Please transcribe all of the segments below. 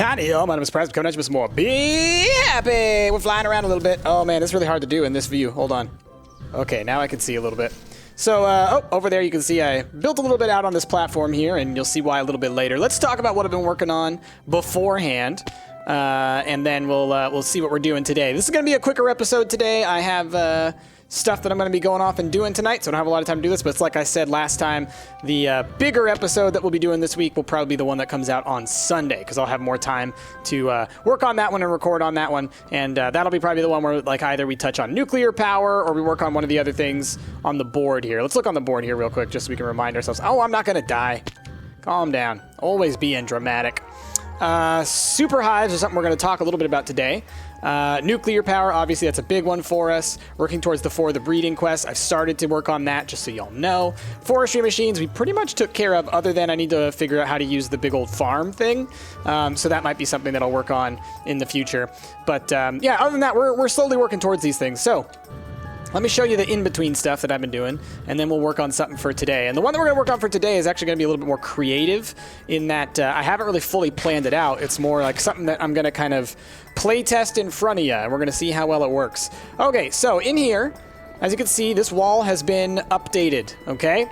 Titanium. I'm surprised coming at you with some more. Be happy. We're flying around a little bit. Oh man, it's really hard to do in this view. Hold on. Okay, now I can see a little bit. So, over there you can see I built a little bit out on this platform here, and you'll see why a little bit later. Let's talk about what I've been working on beforehand, and then we'll see what we're doing today. This is going to be a quicker episode today. I have stuff that I'm going to be going off and doing tonight, so I don't have a lot of time to do this, but it's like I said last time, the bigger episode that we'll be doing this week will probably be the one that comes out on Sunday, because I'll have more time to work on that one and record on that one, and that'll be probably the one where like either we touch on nuclear power or we work on one of the other things on the board here. Let's look on the board here real quick just so we can remind ourselves. Oh, I'm not going to die. Calm down. Always being dramatic. Super hives is something we're going to talk a little bit about today. Nuclear power, obviously that's a big one for us. Working towards the breeding quest. I've started to work on that, just so y'all know. Forestry machines, we pretty much took care of, other than I need to figure out how to use the big old farm thing. So that might be something that I'll work on in the future. But yeah, other than that, we're slowly working towards these things. So let me show you the in-between stuff that I've been doing, and then we'll work on something for today. And the one that we're going to work on for today is actually going to be a little bit more creative in that I haven't really fully planned it out. It's more like something that I'm going to kind of play test in front of you, and we're going to see how well it works. Okay, so in here, as you can see, this wall has been updated, okay?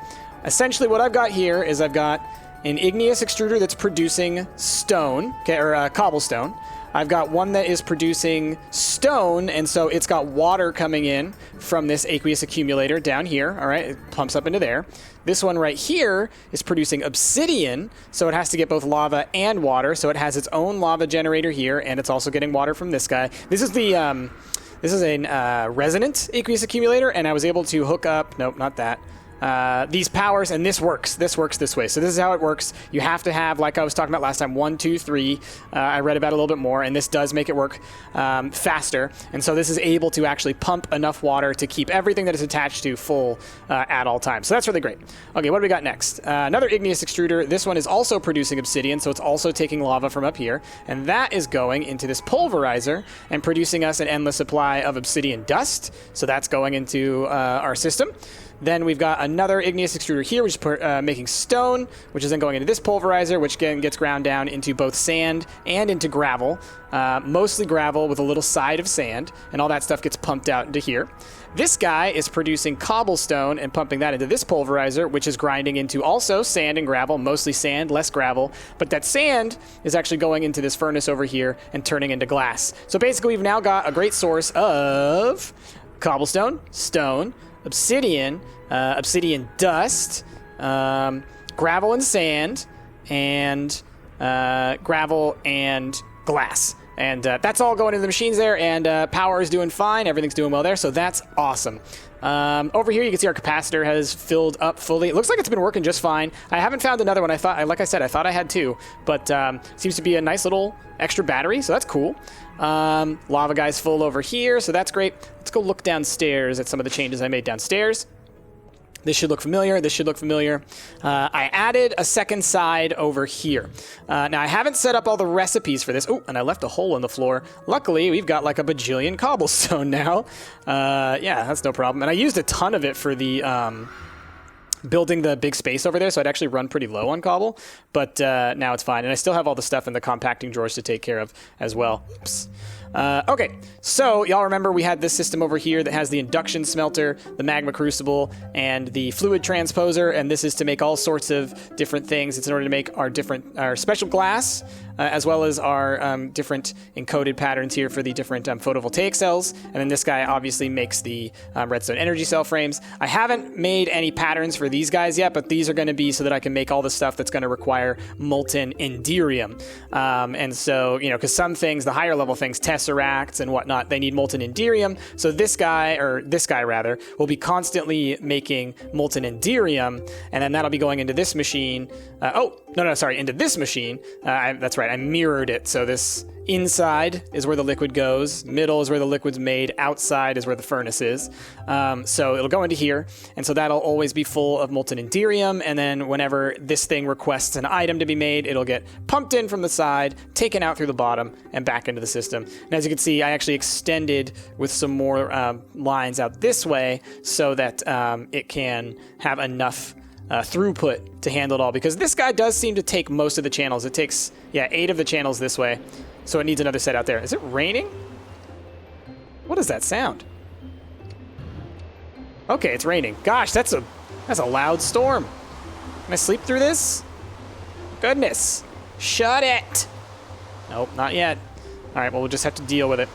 Essentially what I've got here is I've got an igneous extruder that's producing stone, okay, or cobblestone. I've got one that is producing stone, and so it's got water coming in from this aqueous accumulator down here, all right? It pumps up into there. This one right here is producing obsidian, so it has to get both lava and water, so it has its own lava generator here, and it's also getting water from this guy. This is the, this is a resonant aqueous accumulator, and I was able to hook up, nope, not that, these powers, and this works this way. So this is how it works. You have to have, like I was talking about last time, 1, 2, 3. I read about it a little bit more, and this does make it work faster, and so this is able to actually pump enough water to keep everything that is attached to full at all times. So that's really great. Okay, what do we got next? Another igneous extruder. This one is also producing obsidian, so it's also taking lava from up here, and that is going into this pulverizer and producing us an endless supply of obsidian dust. So that's going into our system. Then we've got another igneous extruder here, which is making stone, which is then going into this pulverizer, which again gets ground down into both sand and into gravel, mostly gravel with a little side of sand, and all that stuff gets pumped out into here. This guy is producing cobblestone and pumping that into this pulverizer, which is grinding into also sand and gravel, mostly sand, less gravel, but that sand is actually going into this furnace over here and turning into glass. So basically we've now got a great source of cobblestone, stone, obsidian, obsidian dust, gravel and sand, and gravel and glass. And that's all going into the machines there, and power is doing fine. Everything's doing well there, so that's awesome. Over here, you can see our capacitor has filled up fully. It looks like it's been working just fine. I haven't found another one. Like I said, I thought I had two, but seems to be a nice little extra battery, so that's cool. Lava guy's full over here, so that's great. Let's go look downstairs at some of the changes I made downstairs. This should look familiar. This should look familiar. I added a second side over here. Now, I haven't set up all the recipes for this. Oh, and I left a hole in the floor. Luckily, we've got like a bajillion cobblestone now. Yeah, that's no problem. And I used a ton of it for the building the big space over there, so I'd actually run pretty low on cobble. But now it's fine. And I still have all the stuff in the compacting drawers to take care of as well. Oops. Okay, so y'all remember we had this system over here that has the induction smelter, the magma crucible, and the fluid transposer, and this is to make all sorts of different things. It's in order to make our special glass, as well as our different encoded patterns here for the different photovoltaic cells. And then this guy obviously makes the redstone energy cell frames. I haven't made any patterns for these guys yet, but these are going to be so that I can make all the stuff that's going to require molten enderium. And so, you know, because some things, the higher level things, tesseracts and whatnot, they need molten enderium. So this guy rather, will be constantly making molten enderium, and then that'll be going into this machine. Into this machine. That's right, I mirrored it. So this inside is where the liquid goes, middle is where the liquid's made, outside is where the furnace is. So it'll go into here, and so that'll always be full of molten enderium, and then whenever this thing requests an item to be made, it'll get pumped in from the side, taken out through the bottom, and back into the system. And as you can see, I actually extended with some more lines out this way so that it can have enough throughput to handle it all, because this guy does seem to take most of the channels. It takes, yeah, 8 of the channels this way, so it needs another set out there. Is it raining? What is that sound? Okay, it's raining. Gosh, that's a loud storm. Can I sleep through this? Goodness. Shut it. Nope, not yet. All right, well, we'll just have to deal with it.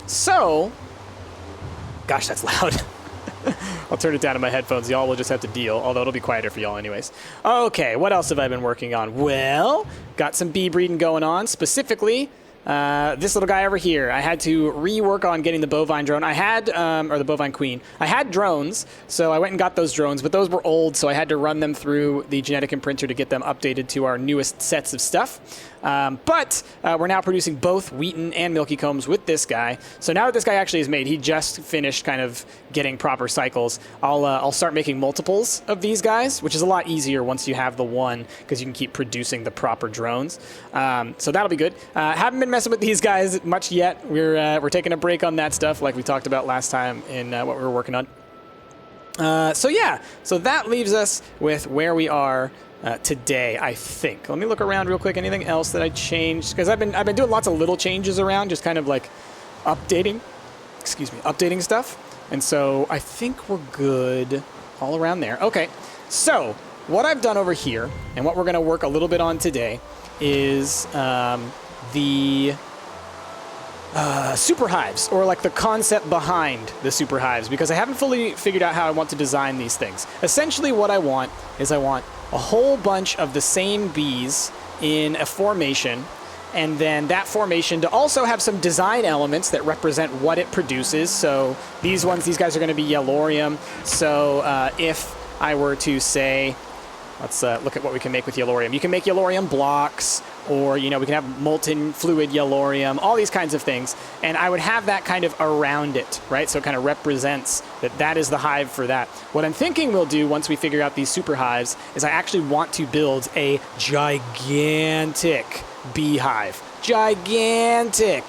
So, gosh, that's loud. I'll turn it down in my headphones. Y'all will just have to deal, although it'll be quieter for y'all anyways. Okay, what else have I been working on? Well, got some bee breeding going on, specifically this little guy over here. I had to rework on getting the bovine drone. I had, or the bovine queen. I had drones, so I went and got those drones, but those were old, so I had to run them through the genetic imprinter to get them updated to our newest sets of stuff. But we're now producing both Wheaton and Milky Combs with this guy. So now that this guy actually is made, he just finished kind of getting proper cycles. I'll start making multiples of these guys, which is a lot easier once you have the one, because you can keep producing the proper drones. So that'll be good. Haven't been messing with these guys much yet. We're taking a break on that stuff, like we talked about last time in what we were working on. So yeah, so that leaves us with where we are today, I think. Let me look around real quick. Anything else that I changed? Because I've been doing lots of little changes around, just kind of like updating stuff. And so I think we're good all around there. Okay, so what I've done over here, and what we're going to work a little bit on today, is the super hives, or like the concept behind the super hives, because I haven't fully figured out how I want to design these things. Essentially what I want is I want a whole bunch of the same bees in a formation, and then that formation to also have some design elements that represent what it produces. So these guys are going to be Yellorium. So if I were to say, let's look at what we can make with Yellorium. You can make Yellorium blocks, or, you know, we can have molten fluid Yellorium, all these kinds of things. And I would have that kind of around it, right? So it kind of represents that is the hive for that. What I'm thinking we'll do once we figure out these super hives is I actually want to build a gigantic beehive. Gigantic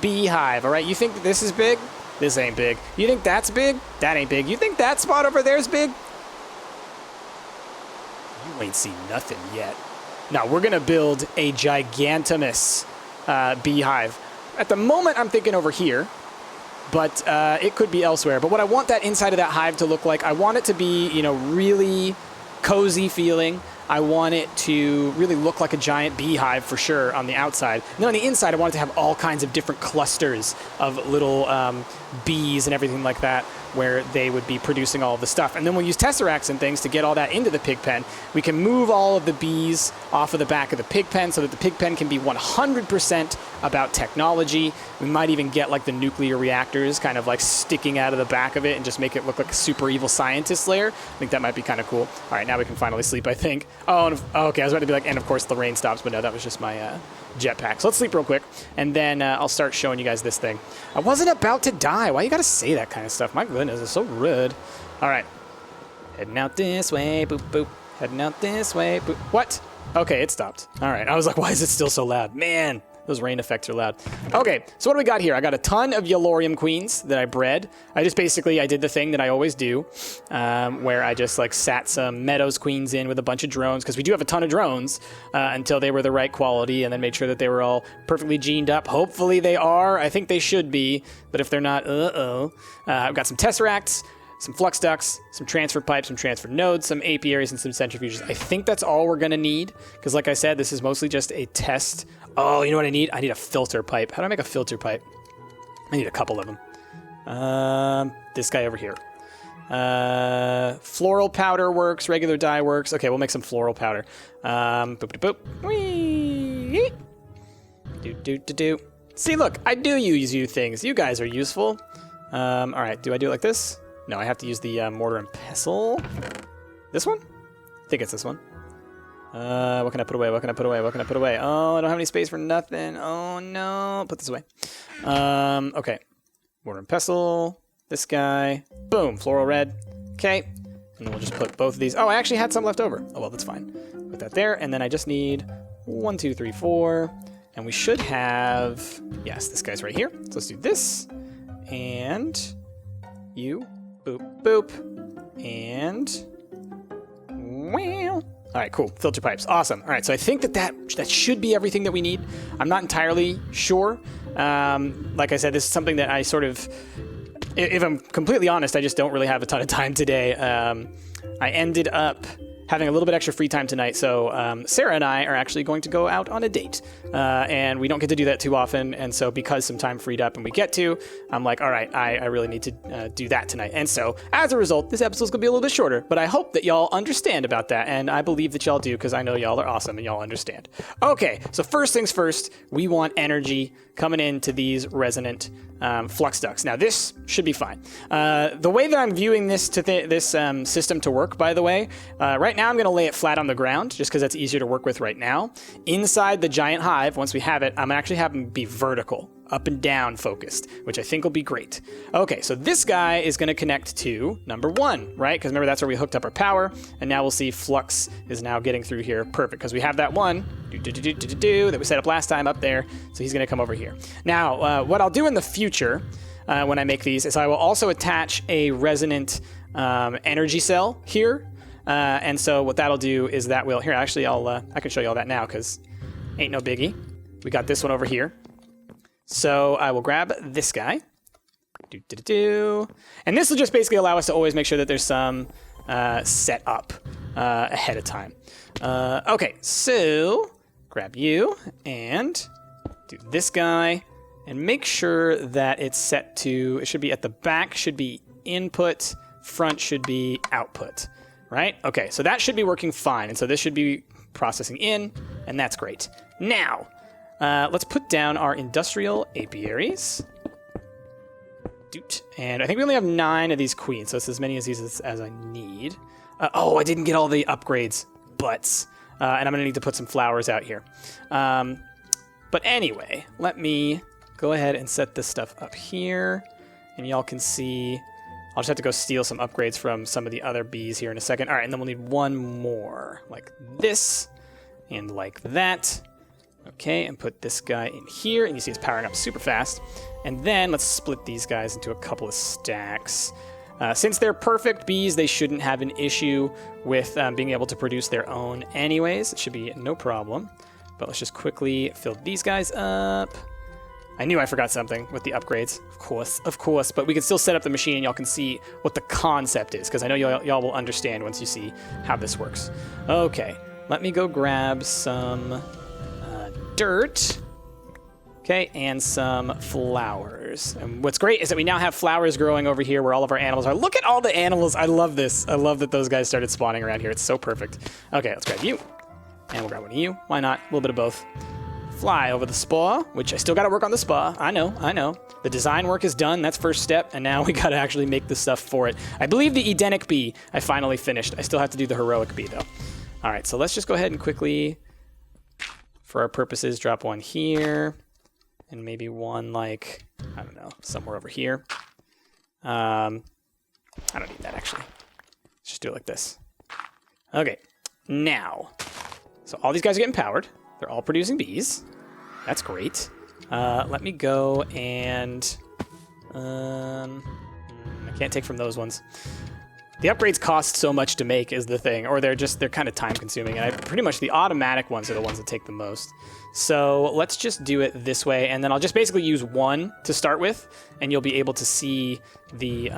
beehive, all right? You think this is big? This ain't big. You think that's big? That ain't big. You think that spot over there is big? You ain't seen nothing yet. Now, we're going to build a gigantimous beehive. At the moment, I'm thinking over here, but it could be elsewhere. But what I want that inside of that hive to look like, I want it to be, you know, really cozy feeling. I want it to really look like a giant beehive for sure on the outside. And then on the inside, I want it to have all kinds of different clusters of little bees and everything like that, where they would be producing all of the stuff. And then we'll use tesseracts and things to get all that into the pig pen. We can move all of the bees off of the back of the pig pen so that the pig pen can be 100% about technology. We might even get like the nuclear reactors kind of like sticking out of the back of it and just make it look like a super evil scientist lair. I think that might be kind of cool. All right, now we can finally sleep, I think. Oh, okay, I was about to be like, and of course the rain stops, but no, that was just my jetpack. So let's sleep real quick, and then I'll start showing you guys this thing. I wasn't about to die. Why you gotta say that kind of stuff? My goodness, it's so rude. All right, heading out this way, boop, boop. Heading out this way, boop. What? Okay, it stopped. All right, I was like, why is it still so loud? Man, those rain effects are loud. Okay, so what do we got here? I got a ton of Yellorium queens that I bred. I did the thing that I always do, where I just like sat some Meadows queens in with a bunch of drones, because we do have a ton of drones, until they were the right quality, and then made sure that they were all perfectly gened up. Hopefully they are. I think they should be, but if they're not, I've got some tesseracts, some flux ducts, some transfer pipes, some transfer nodes, some apiaries, and some centrifuges. I think that's all we're going to need, because like I said, this is mostly just a test. Oh, you know what I need? I need a filter pipe. How do I make a filter pipe? I need a couple of them. This guy over here. Floral powder works, regular dye works. Okay, we'll make some floral powder. Boop, boop, boop. Whee! Do. See, look, I do use you things. You guys are useful. All right, do I do it like this? No, I have to use the mortar and pestle. This one? I think it's this one. What can I put away? What can I put away? What can I put away? Oh, I don't have any space for nothing. Oh, no. Put this away. Okay. Mortar and pestle. This guy. Boom. Floral red. Okay. And then we'll just put both of these. Oh, I actually had some left over. Oh, well, that's fine. Put that there. And then I just need 1, 2, 3, 4. And we should have... Yes, this guy's right here. So let's do this. And you. Boop, boop. And... All right, cool. Filter pipes. Awesome. All right, so I think that should be everything that we need. I'm not entirely sure. Like I said, this is something that I sort of, if I'm completely honest, I just don't really have a ton of time today. I ended up having a little bit extra free time tonight, so Sarah and I are actually going to go out on a date, and we don't get to do that too often, and so because some time freed up and we get to, I'm like, all right, I really need to do that tonight, and so as a result, this episode's gonna be a little bit shorter, but I hope that y'all understand about that, and I believe that y'all do, because I know y'all are awesome and y'all understand. Okay, so first things first, we want energy coming into these resonant flux ducts. Now this should be fine. The way that I'm viewing this system to work, by the way, right now I'm going to lay it flat on the ground just because that's easier to work with right now. Inside the giant hive, once we have it, I'm actually having it be vertical, up and down focused, which I think will be great. Okay, so this guy is going to connect to number 1, right? Because remember, that's where we hooked up our power, and now we'll see flux is now getting through here. Perfect, because we have that one that we set up last time up there, so he's going to come over here. Now, what I'll do in the future when I make these is I will also attach a resonant energy cell here, and so what that'll do is that will, here, actually, I can show you all that now, because ain't no biggie. We got this one over here. So I will grab this guy. And this will just basically allow us to always make sure that there's some set up ahead of time. Okay, so grab you and do this guy and make sure that it's set to, it should be at the back, should be input, front should be output, right? Okay, so that should be working fine. And so this should be processing in, and that's great. Now, let's put down our industrial apiaries. And I think we only have 9 of these queens, so it's as many of these as I need. Oh, I didn't get all the upgrades, butts. And I'm going to need to put some flowers out here. But anyway, let me go ahead and set this stuff up here. And y'all can see, I'll just have to go steal some upgrades from some of the other bees here in a second. All right, and then we'll need one more, like this and like that. Okay, and put this guy in here, and you see it's powering up super fast. And then let's split these guys into a couple of stacks. Since they're perfect bees, they shouldn't have an issue with being able to produce their own anyways. It should be no problem. But let's just quickly fill these guys up. I knew I forgot something with the upgrades, of course, but we can still set up the machine and y'all can see what the concept is, because I know y'all will understand once you see how this works. Okay, let me go grab some dirt, okay, and some flowers. And what's great is that we now have flowers growing over here where all of our animals are. Look at all the animals. I love this. I love that those guys started spawning around here. It's so perfect. Okay, let's grab you. And we'll grab one of you. Why not? A little bit of both. Fly over the spa, which I still got to work on the spa. I know. The design work is done. That's first step. And now we got to actually make the stuff for it. I believe the Edenic bee I finally finished. I still have to do the heroic bee, though. All right, so let's just go ahead and quickly, for our purposes, drop one here, and maybe one, like, I don't know, somewhere over here. I don't need that, actually. Let's just do it like this. Okay, now, so all these guys are getting powered. They're all producing bees. That's great. Let me go and, I can't take from those ones. The upgrades cost so much to make is the thing, or they're kind of time consuming, and pretty much the automatic ones are the ones that take the most. So let's just do it this way, and then I'll just basically use one to start with, and you'll be able to see the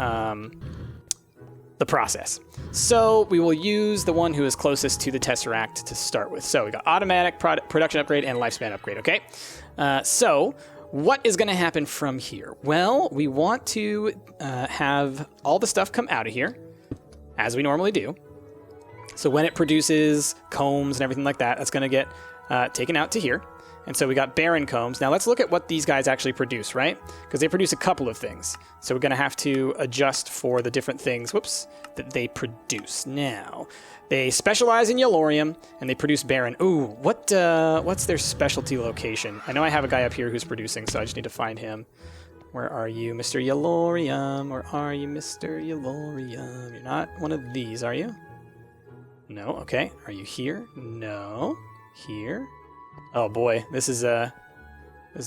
process. So we will use the one who is closest to the Tesseract to start with. So we got automatic production upgrade and lifespan upgrade, okay? So what is going to happen from here? Well, we want to have all the stuff come out of here, as we normally do. So when it produces combs and everything like that, that's going to get taken out to here. And so we got barren combs. Now let's look at what these guys actually produce, right? Because they produce a couple of things. So we're going to have to adjust for the different things, that they produce. Now, they specialize in Yellorium, and they produce barren. Ooh, what's their specialty location? I know I have a guy up here who's producing, so I just need to find him. Where are you, Mr. Yellorium? Where are you, Mr. Yellorium? You're not one of these, are you? No, okay. Are you here? No. Here? Oh boy, this is a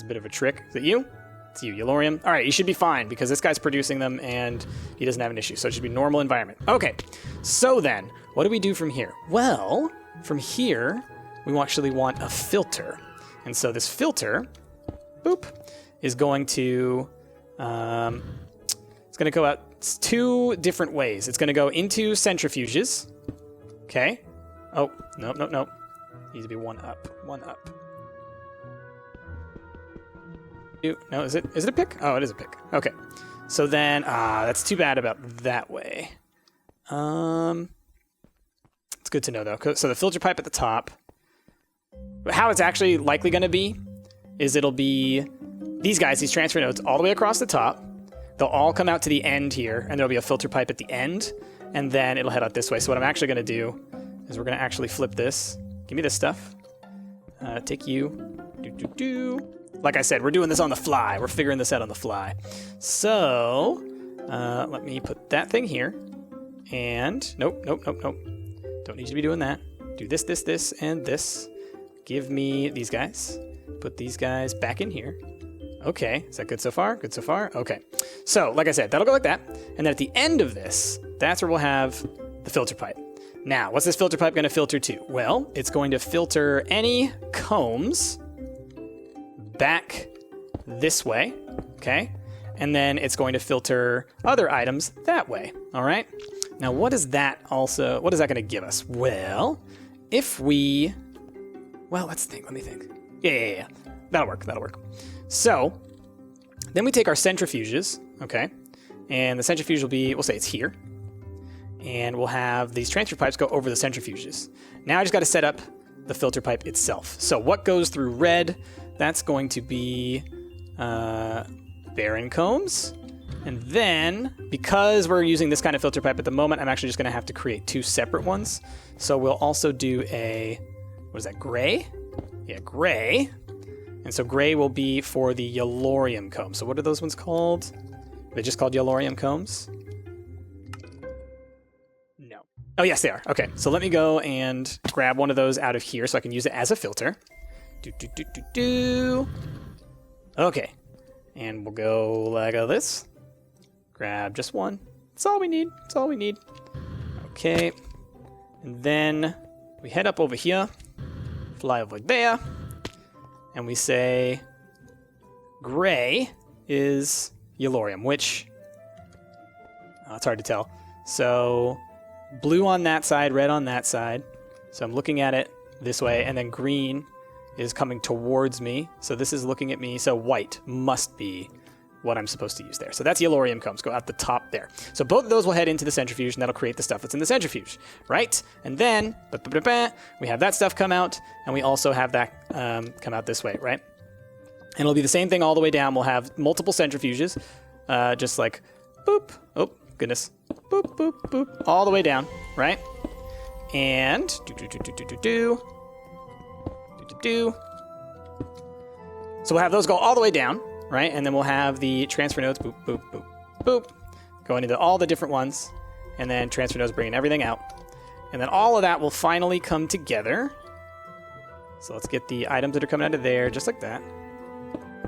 bit of a trick. Is it you? It's you, Yellorium. All right, you should be fine because this guy's producing them and he doesn't have an issue, so it should be normal environment. Okay, so then, what do we do from here? Well, from here, we actually want a filter. And so this filter, boop, is going to, it's going to go out 2 different ways. It's going to go into centrifuges. Okay. Oh, nope, nope, nope. Needs to be 1 up, 1 up. No, is it a pick? Oh, it is a pick. Okay. So then, that's too bad about that way. It's good to know, though. So the filter pipe at the top. How it's actually likely going to be is it'll be these guys, these transfer nodes, all the way across the top. They'll all come out to the end here, and there'll be a filter pipe at the end, and then it'll head out this way. So what I'm actually going to do is we're going to actually flip this. Give me this stuff. Take you. Like I said, we're doing this on the fly. We're figuring this out on the fly. So let me put that thing here. And nope, nope, nope, nope. Don't need you to be doing that. Do this, this, this, and this. Give me these guys. Put these guys back in here. Okay, is that good so far? Good so far? Okay. So, like I said, that'll go like that. And then at the end of this, that's where we'll have the filter pipe. Now, what's this filter pipe going to filter to? Well, it's going to filter any combs back this way, okay? And then it's going to filter other items that way, all right? Now, what is that going to give us? Well, if we, well, let's think, let me think. Yeah. That'll work. So, then we take our centrifuges, okay? And the centrifuge will be, we'll say it's here. And we'll have these transfer pipes go over the centrifuges. Now I just got to set up the filter pipe itself. So what goes through red? That's going to be barren combs. And then, because we're using this kind of filter pipe at the moment, I'm actually just going to have to create 2 separate ones. So we'll also do a, what is that, gray? Yeah, gray. And so gray will be for the yellorium combs. So what are those ones called? Are they just called yellorium combs? No. Oh, yes, they are. Okay, so let me go and grab one of those out of here so I can use it as a filter. Okay, and we'll go like this. Grab just one. That's all we need. That's all we need. Okay, and then we head up over here, fly over there, and we say gray is yellorium, which it's hard to tell. So blue on that side, red on that side. So I'm looking at it this way, and then green is coming towards me. So this is looking at me. So white must be what I'm supposed to use there. So that's yellorium combs, go out the top there. So both of those will head into the centrifuge, and that'll create the stuff that's in the centrifuge, right? And then we have that stuff come out, and we also have that come out this way, right? And it'll be the same thing all the way down. We'll have multiple centrifuges, just like boop, oh goodness, boop, boop, boop, all the way down, right? And so we'll have those go all the way down, right? And then we'll have the transfer nodes, boop, boop, boop, boop, going into all the different ones, and then transfer nodes bringing everything out. And then all of that will finally come together. So let's get the items that are coming out of there, just like that.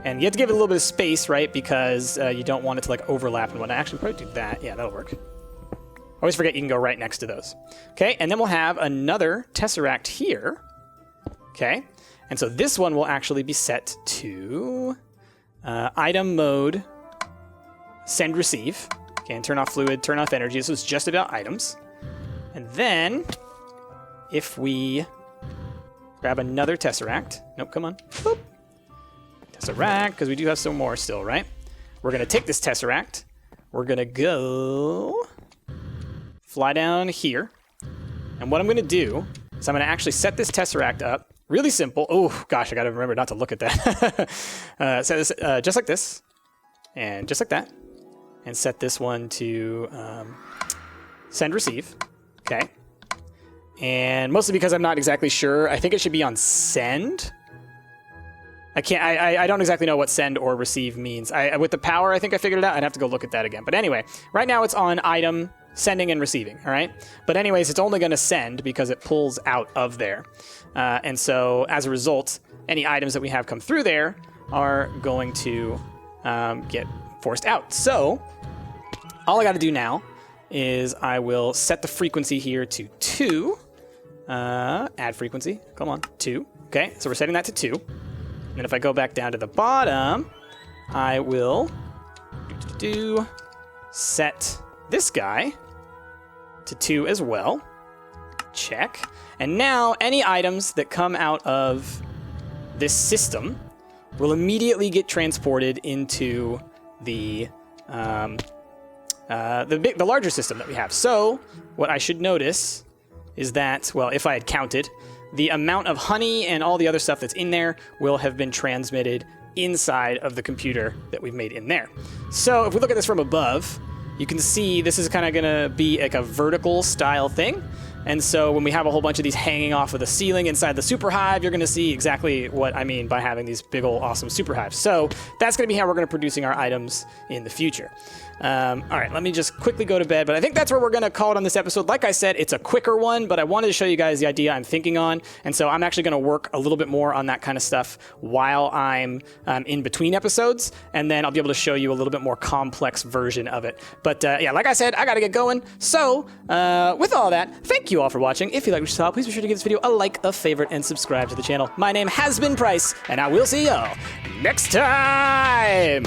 And you have to give it a little bit of space, right? Because you don't want it to like overlap and whatnot. Actually, probably do that. Yeah, that'll work. Always forget you can go right next to those. Okay, and then we'll have another tesseract here. Okay, and so this one will actually be set to item mode, send receive. Okay, and turn off fluid, turn off energy. This was just about items. And then if we grab another tesseract, nope, come on, boop. Tesseract, because we do have some more still, right? We're gonna take this tesseract. We're gonna go fly down here. And what I'm gonna do is I'm gonna actually set this tesseract up. Really simple. Oh, gosh, I got to remember not to look at that. Set this just like this, and just like that, and set this one to send receive. Okay. And mostly because I'm not exactly sure. I think it should be on send. I don't exactly know what send or receive means. With the power, I think I figured it out. I'd have to go look at that again. But anyway, right now it's on item, sending and receiving, all right? But anyways, it's only going to send because it pulls out of there. And so as a result, any items that we have come through there are going to get forced out. So all I got to do now is I will set the frequency here to 2. Add frequency. Come on, 2. Okay, so we're setting that to 2. And if I go back down to the bottom, I will set this guy to 2 as well. Check. And now any items that come out of this system will immediately get transported into the larger system that we have. So what I should notice is that, well, if I had counted, the amount of honey and all the other stuff that's in there will have been transmitted inside of the computer that we've made in there. So if we look at this from above, you can see this is kind of going to be like a vertical style thing. And so when we have a whole bunch of these hanging off of the ceiling inside the super hive, you're going to see exactly what I mean by having these big old awesome super hives. So that's going to be how we're going to be producing our items in the future. All right, let me just quickly go to bed, but I think that's where we're going to call it on this episode. Like I said, it's a quicker one, but I wanted to show you guys the idea I'm thinking on, and so I'm actually going to work a little bit more on that kind of stuff while I'm in between episodes, and then I'll be able to show you a little bit more complex version of it. But yeah, like I said, I got to get going. So with all that, thank you all for watching. If you like what you saw, please be sure to give this video a like, a favorite, and subscribe to the channel. My name has been Price, and I will see y'all next time.